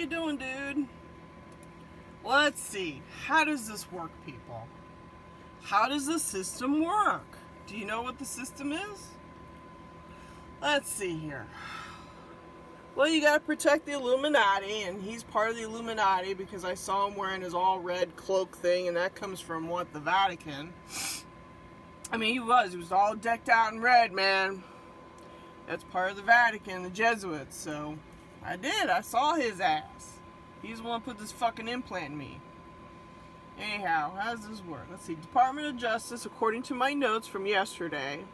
you doing, dude? Let's see. How does this work, people? How does the system work? Do you know what the system is? Let's see here. Well, you gotta protect the Illuminati, and he's part of the Illuminati because I saw him wearing his all red cloak thing, and that comes from what? The Vatican. I mean, he was all decked out in red, man. That's part of the Vatican, the Jesuits, so I saw his ass. He's the one who put this fucking implant in me. Anyhow, how does this work? Let's see. Department of Justice, according to my notes from yesterday,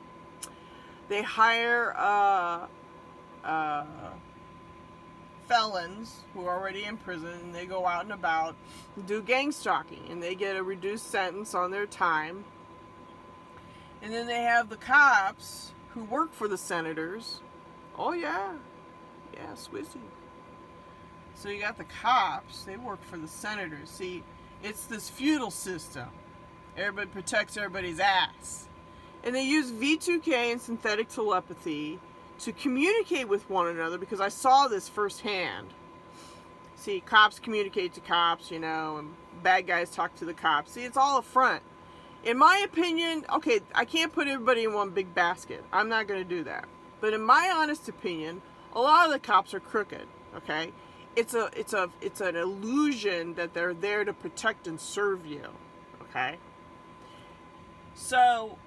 they hire felons who are already in prison, and they go out and about and do gang stalking, and they get a reduced sentence on their time. And then they have the cops who work for the senators. Oh yeah, Swizzy. So you got the cops, they work for the senators. See, it's this feudal system. Everybody protects everybody's ass. And they use V2K and synthetic telepathy to communicate with one another, because I saw this firsthand. See, cops communicate to cops, and bad guys talk to the cops. See, it's all a front. In my opinion, okay, I can't put everybody in one big basket. I'm not going to do that. But in my honest opinion, a lot of the cops are crooked, okay? It's an illusion that they're there to protect and serve you, okay? So,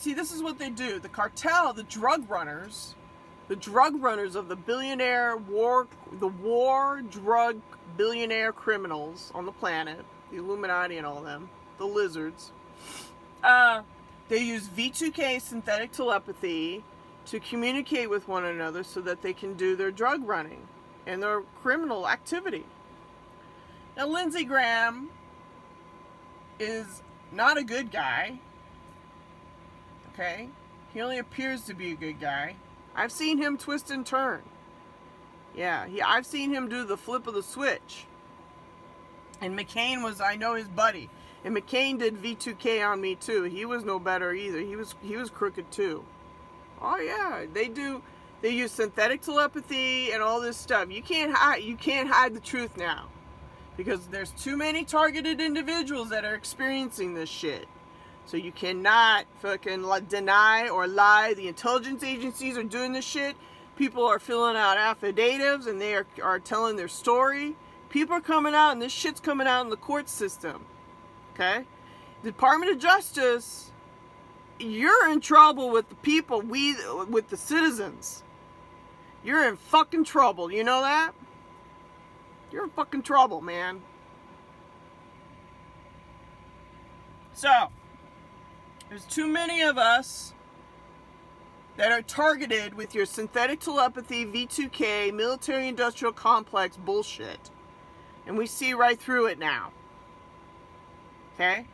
this is what they do. The cartel, the drug runners of the drug billionaire criminals on the planet, the Illuminati and all them, the lizards, they use V2K synthetic telepathy to communicate with one another so that they can do their drug running and their criminal activity. Now, Lindsey Graham is not a good guy, okay? He only appears to be a good guy. I've seen him twist and turn. Yeah, I've seen him do the flip of the switch. And McCain was, I know, his buddy. And McCain did V2K on me too. He was no better either. He was crooked too. Oh yeah, they use synthetic telepathy and all this stuff. You can't hide the truth now, because there's too many targeted individuals that are experiencing this shit. So you cannot fucking deny or lie. The intelligence agencies are doing this shit. People are filling out affidavits and they are telling their story. People are coming out, and this shit's coming out in the court system. Okay? The Department of Justice, you're in trouble with the people, with the citizens. You're in fucking trouble. You know that? You're in fucking trouble, man. So, there's too many of us that are targeted with your synthetic telepathy, V2K, military-industrial complex bullshit. And we see right through it now. Okay?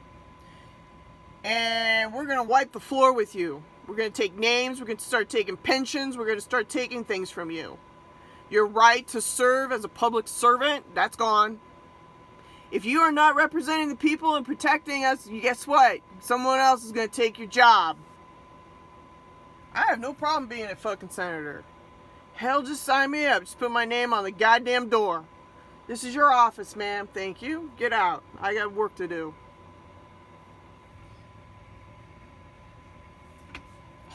And we're going to wipe the floor with you. We're going to take names. We're going to start taking pensions. We're going to start taking things from you. Your right to serve as a public servant, that's gone. If you are not representing the people and protecting us, guess what? Someone else is going to take your job. I have no problem being a fucking senator. Hell, just sign me up. Just put my name on the goddamn door. This is your office, ma'am. Thank you. Get out. I got work to do.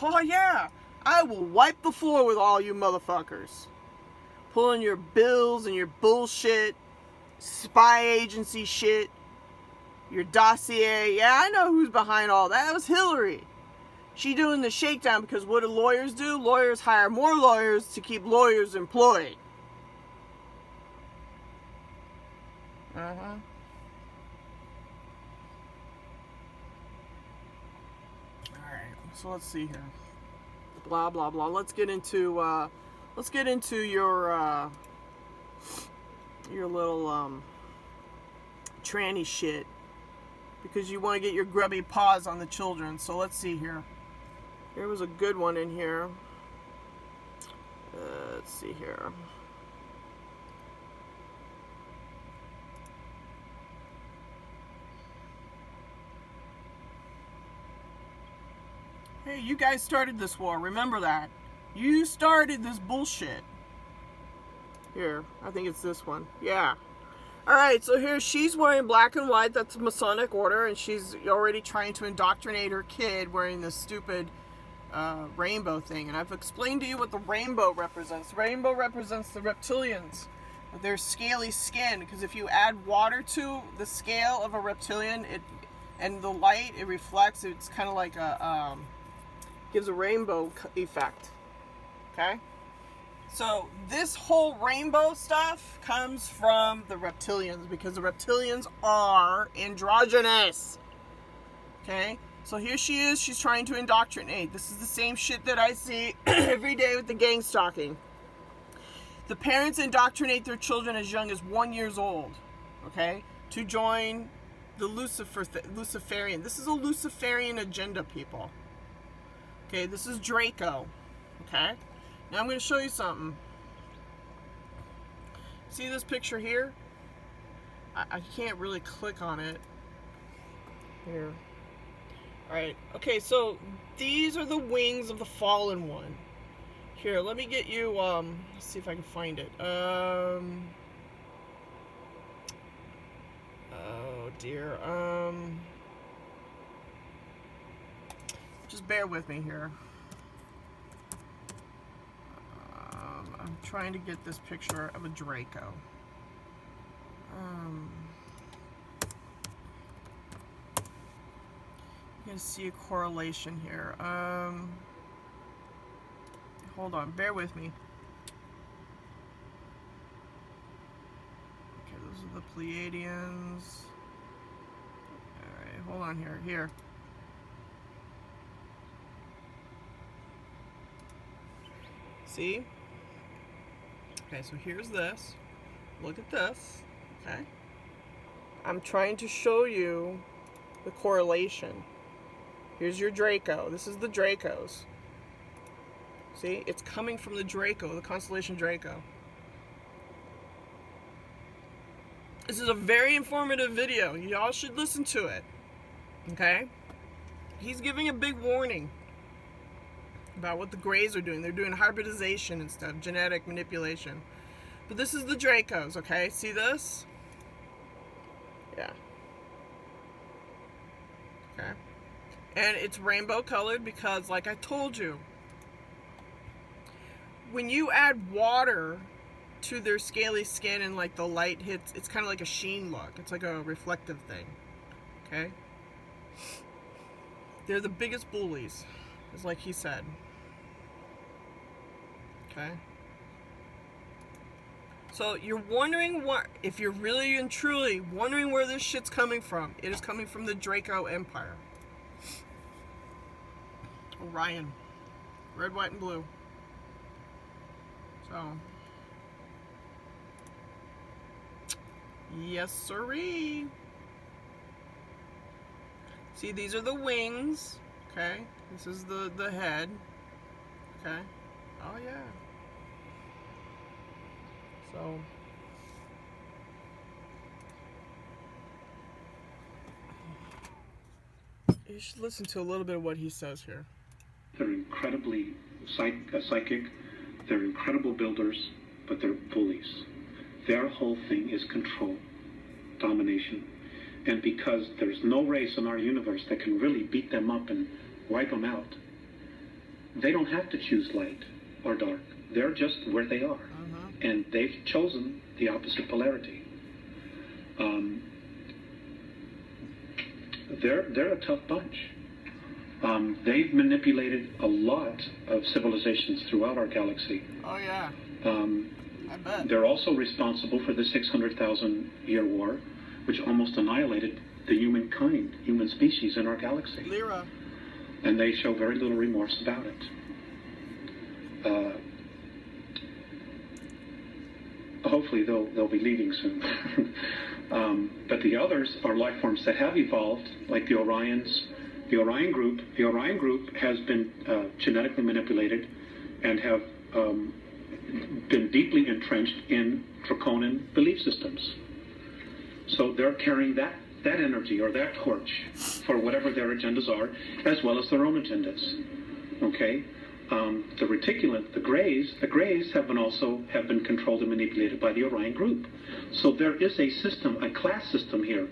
Oh yeah, I will wipe the floor with all you motherfuckers. Pulling your bills and your bullshit, spy agency shit, your dossier. Yeah, I know who's behind all that. That was Hillary. She doing the shakedown, because what do lawyers do? Lawyers hire more lawyers to keep lawyers employed. Alright, so let's see here. Blah blah blah. Let's get into your little tranny shit, because you want to get your grubby paws on the children. So let's see here. There was a good one in here. Let's see here. Hey, you guys started this war. Remember that. You started this bullshit. Here, I think it's this one. Yeah. Alright, so here she's wearing black and white. That's a Masonic order. And she's already trying to indoctrinate her kid wearing this stupid rainbow thing. And I've explained to you what the rainbow represents. The rainbow represents the reptilians. Their scaly skin. Because if you add water to the scale of a reptilian, and the light, it reflects. It's kind of like a... gives a rainbow effect. Okay? So this whole rainbow stuff comes from the reptilians, because the reptilians are androgynous. Okay? So here she is, she's trying to indoctrinate. This is the same shit that I see every day with the gang stalking. The parents indoctrinate their children as young as 1 year old, okay, to join the Luciferian. This is a Luciferian agenda, people. Okay, this is Draco. Okay? Now I'm going to show you something. See this picture here? I can't really click on it. Here. Alright, okay, so these are the wings of the fallen one. Here, let me get you, let's see if I can find it. Oh dear, just bear with me here. I'm trying to get this picture of a Draco. You can see a correlation here. Hold on, bear with me. Okay, those are the Pleiadians. Alright, hold on here. Here. See? Okay, so here's this. Look at this. Okay? I'm trying to show you the correlation. Here's your Draco. This is the Dracos. See? It's coming from the Draco, the constellation Draco. This is a very informative video. Y'all should listen to it. Okay? He's giving a big warning about what the Greys are doing. They're doing hybridization and stuff, genetic manipulation. But this is the Dracos, okay? See this? Yeah. Okay. And it's rainbow colored because, like I told you, when you add water to their scaly skin and like the light hits, it's kind of like a sheen look. It's like a reflective thing. Okay? They're the biggest bullies, is like he said. Okay? So you're wondering what, if you're really and truly wondering where this shit's coming from, it is coming from the Draco Empire. Orion. Red, white, and blue. So. Yes, sirree. See, these are the wings. Okay? This is the head. Okay? Oh, yeah. So. You should listen to a little bit of what he says here. They're incredibly psychic. They're incredible builders, but they're bullies. Their whole thing is control, domination. And because there's no race in our universe that can really beat them up and wipe them out, they don't have to choose light or dark. They're just where they are. And they've chosen the opposite polarity. They're a tough bunch. They've manipulated a lot of civilizations throughout our galaxy. Oh, yeah. I bet. They're also responsible for the 600,000 year war, which almost annihilated the human species in our galaxy. Lyra. And they show very little remorse about it. Hopefully they'll be leaving soon. But the others are life forms that have evolved, like the Orions. The Orion group has been genetically manipulated and have been deeply entrenched in draconian belief systems. So they're carrying that energy or that torch for whatever their agendas are, as well as their own agendas. Okay? the reticulant, the Greys have been controlled and manipulated by the Orion group. So there is a system, a class system here,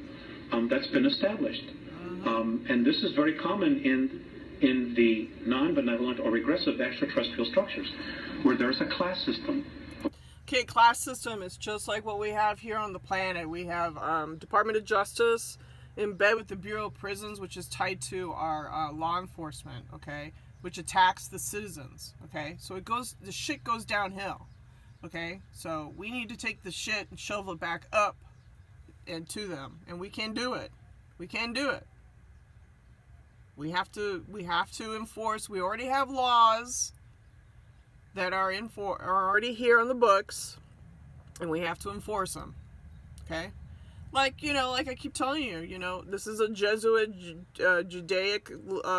that's been established. And this is very common in the non-benevolent or regressive extraterrestrial structures, where there's a class system. Okay, class system is just like what we have here on the planet. We have Department of Justice in bed with the Bureau of Prisons, which is tied to our law enforcement, okay, which attacks the citizens, okay. So the shit goes downhill, okay. So we need to take the shit and shovel it back up and to them, and we can do it. We can do it. We have to enforce. We already have laws that are already here on the books, and we have to enforce them. Okay, like I keep telling you, this is a Jesuit, Judaic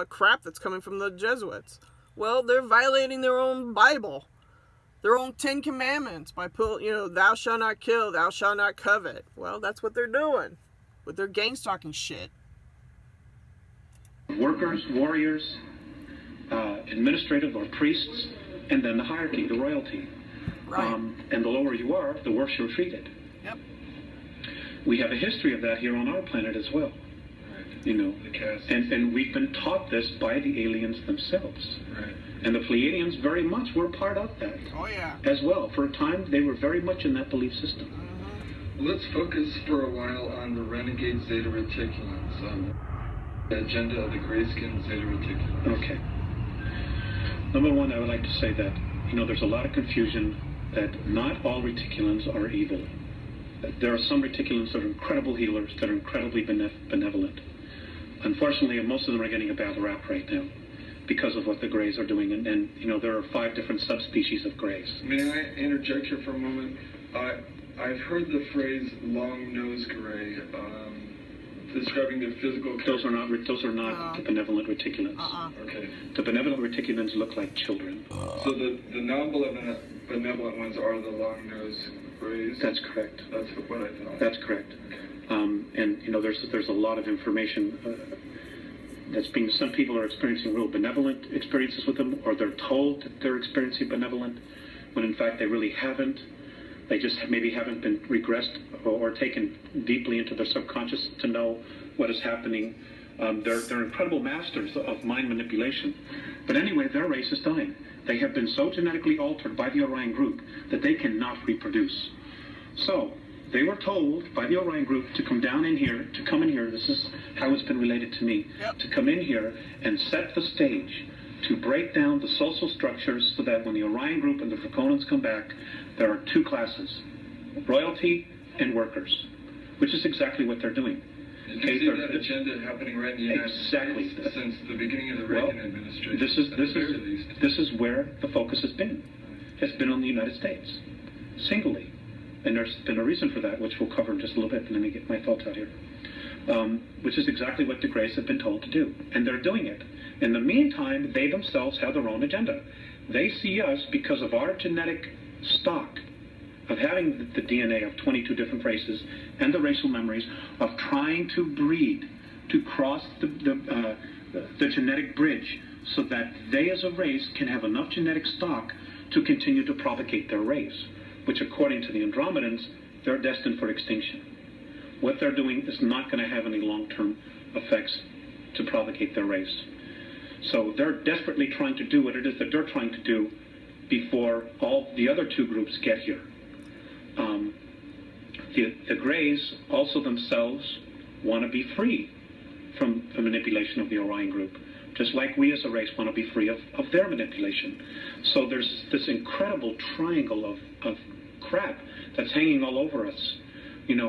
crap that's coming from the Jesuits. Well, they're violating their own Bible, their own 10 Commandments by thou shalt not kill, thou shalt not covet. Well, that's what they're doing with their gang stalking shit. Workers, warriors, administrative or priests, and then the hierarchy, the royalty. Right. And the lower you are, the worse you're treated. Yep. We have a history of that here on our planet as well. Right. And we've been taught this by the aliens themselves. Right. And the Pleiadians very much were part of that. Oh yeah. As well. For a time, they were very much in that belief system. Let's focus for a while on the renegade Zeta Reticulans. The agenda of the grayskin Zeta Reticulans. Okay. Number one, I would like to say that, there's a lot of confusion that not all reticulans are evil. There are some reticulans that are incredible healers, that are incredibly benevolent. Unfortunately, most of them are getting a bad rap right now because of what the Greys are doing. And there are 5 different subspecies of Greys. May I interject here for a moment? I've heard the phrase long-nosed gray describing the physical... Those are not the benevolent reticulans. Okay. The benevolent reticulans look like children. So the non-benevolent ones are the long-nosed grays? That's correct. That's what I thought. That's correct. Okay. And there's a lot of information that's being... Some people are experiencing real benevolent experiences with them, or they're told that they're experiencing benevolent, when in fact they really haven't. They just maybe haven't been regressed or taken deeply into their subconscious to know what is happening. They're incredible masters of mind manipulation. But anyway, their race is dying. They have been so genetically altered by the Orion group that they cannot reproduce. So they were told by the Orion group to come in here. This is how it's been related to me. Yep. To come in here and set the stage to break down the social structures so that when the Orion group and the Draconans come back, there are 2 classes, royalty and workers, which is exactly what they're doing. Did you see that agenda happening right in the United Exactly. States since the beginning of the Reagan administration? This is where the focus has been. Has been on the United States, singly. And there's been a reason for that, which we'll cover in just a little bit. Let me get my thoughts out here. Which is exactly what the Greys have been told to do. And they're doing it. In the meantime, they themselves have their own agenda. They see us because of our genetic stock of having the DNA of 22 different races and the racial memories of trying to breed, to cross the genetic bridge so that they as a race can have enough genetic stock to continue to propagate their race, which according to the Andromedans, they're destined for extinction. What they're doing is not going to have any long-term effects to propagate their race. So they're desperately trying to do what it is that they're trying to do before all the other 2 groups get here. The Greys also themselves want to be free from the manipulation of the Orion group, just like we as a race want to be free of their manipulation. So there's this incredible triangle of crap that's hanging all over us.